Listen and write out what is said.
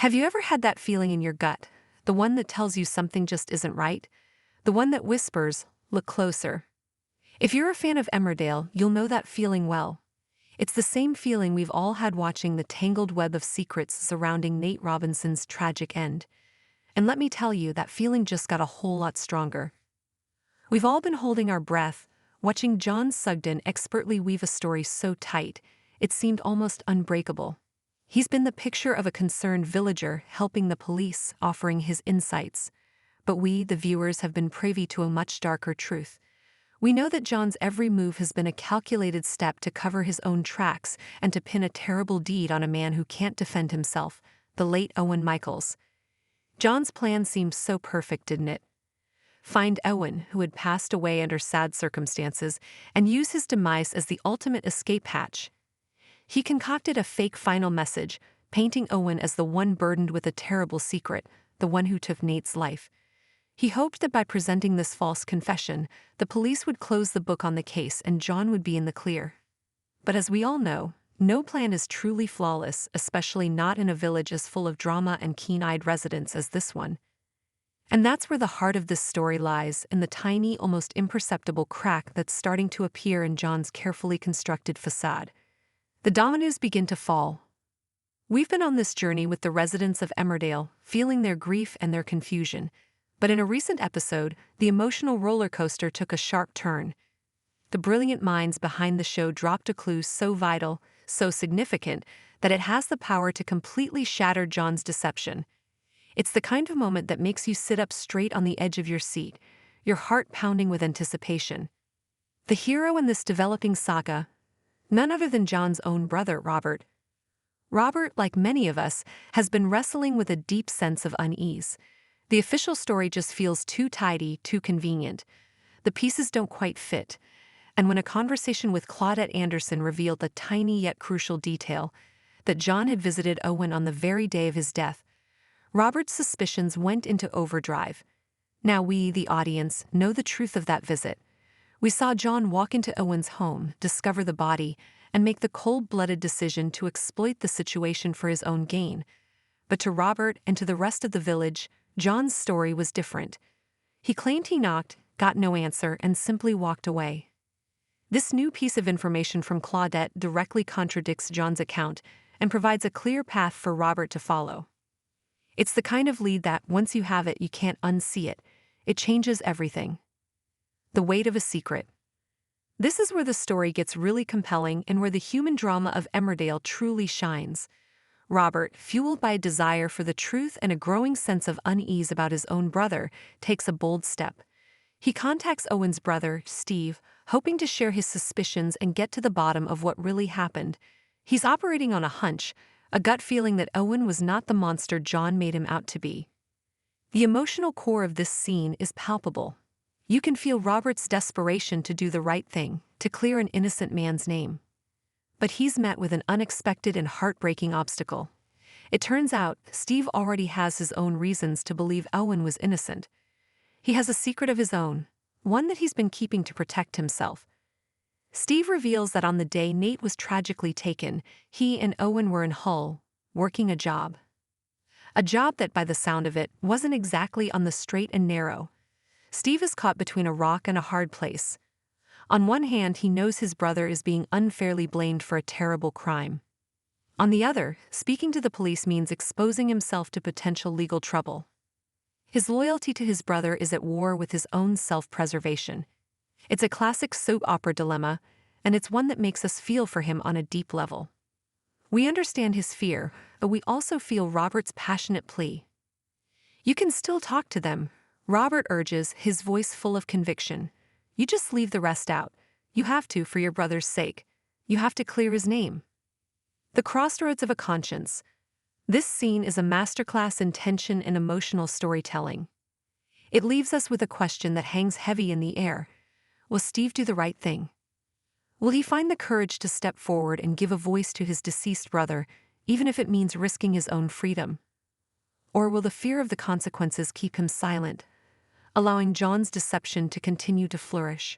Have you ever had that feeling in your gut? The one that tells you something just isn't right? The one that whispers, look closer. If you're a fan of Emmerdale, you'll know that feeling well. It's the same feeling we've all had watching the tangled web of secrets surrounding Nate Robinson's tragic end. And let me tell you, that feeling just got a whole lot stronger. We've all been holding our breath, watching John Sugden expertly weave a story so tight, it seemed almost unbreakable. He's been the picture of a concerned villager helping the police, offering his insights. But we, the viewers, have been privy to a much darker truth. We know that John's every move has been a calculated step to cover his own tracks and to pin a terrible deed on a man who can't defend himself, the late Owen Michaels. John's plan seemed so perfect, didn't it? Find Owen, who had passed away under sad circumstances, and use his demise as the ultimate escape hatch. He concocted a fake final message, painting Owen as the one burdened with a terrible secret, the one who took Nate's life. He hoped that by presenting this false confession, the police would close the book on the case and John would be in the clear. But as we all know, no plan is truly flawless, especially not in a village as full of drama and keen-eyed residents as this one. And that's where the heart of this story lies, in the tiny, almost imperceptible crack that's starting to appear in John's carefully constructed facade. The dominoes begin to fall. We've been on this journey with the residents of Emmerdale, feeling their grief and their confusion. But in a recent episode, the emotional roller coaster took a sharp turn. The brilliant minds behind the show dropped a clue so vital, so significant, that it has the power to completely shatter John's deception. It's the kind of moment that makes you sit up straight on the edge of your seat, your heart pounding with anticipation. The hero in this developing saga, none other than John's own brother, Robert. Robert, like many of us, has been wrestling with a deep sense of unease. The official story just feels too tidy, too convenient. The pieces don't quite fit. And when a conversation with Claudette Anderson revealed the tiny yet crucial detail that John had visited Owen on the very day of his death, Robert's suspicions went into overdrive. Now we, the audience, know the truth of that visit. We saw John walk into Owen's home, discover the body, and make the cold-blooded decision to exploit the situation for his own gain. But to Robert and to the rest of the village, John's story was different. He claimed he knocked, got no answer, and simply walked away. This new piece of information from Claudette directly contradicts John's account and provides a clear path for Robert to follow. It's the kind of lead that, once you have it, you can't unsee it. It changes everything. The weight of a secret. This is where the story gets really compelling and where the human drama of Emmerdale truly shines. Robert, fueled by a desire for the truth and a growing sense of unease about his own brother, takes a bold step. He contacts Owen's brother, Steve, hoping to share his suspicions and get to the bottom of what really happened. He's operating on a hunch, a gut feeling that Owen was not the monster John made him out to be. The emotional core of this scene is palpable. You can feel Robert's desperation to do the right thing, to clear an innocent man's name. But he's met with an unexpected and heartbreaking obstacle. It turns out Steve already has his own reasons to believe Owen was innocent. He has a secret of his own, one that he's been keeping to protect himself. Steve reveals that on the day Nate was tragically taken, he and Owen were in Hull, working a job. A job that, by the sound of it, wasn't exactly on the straight and narrow. Steve is caught between a rock and a hard place. On one hand, he knows his brother is being unfairly blamed for a terrible crime. On the other, speaking to the police means exposing himself to potential legal trouble. His loyalty to his brother is at war with his own self-preservation. It's a classic soap opera dilemma, and it's one that makes us feel for him on a deep level. We understand his fear, but we also feel Robert's passionate plea. "You can still talk to them," Robert urges, his voice full of conviction. "You just leave the rest out. You have to, for your brother's sake. You have to clear his name." The crossroads of a conscience. This scene is a masterclass in tension and emotional storytelling. It leaves us with a question that hangs heavy in the air. Will Steve do the right thing? Will he find the courage to step forward and give a voice to his deceased brother, even if it means risking his own freedom? Or will the fear of the consequences keep him silent, allowing John's deception to continue to flourish?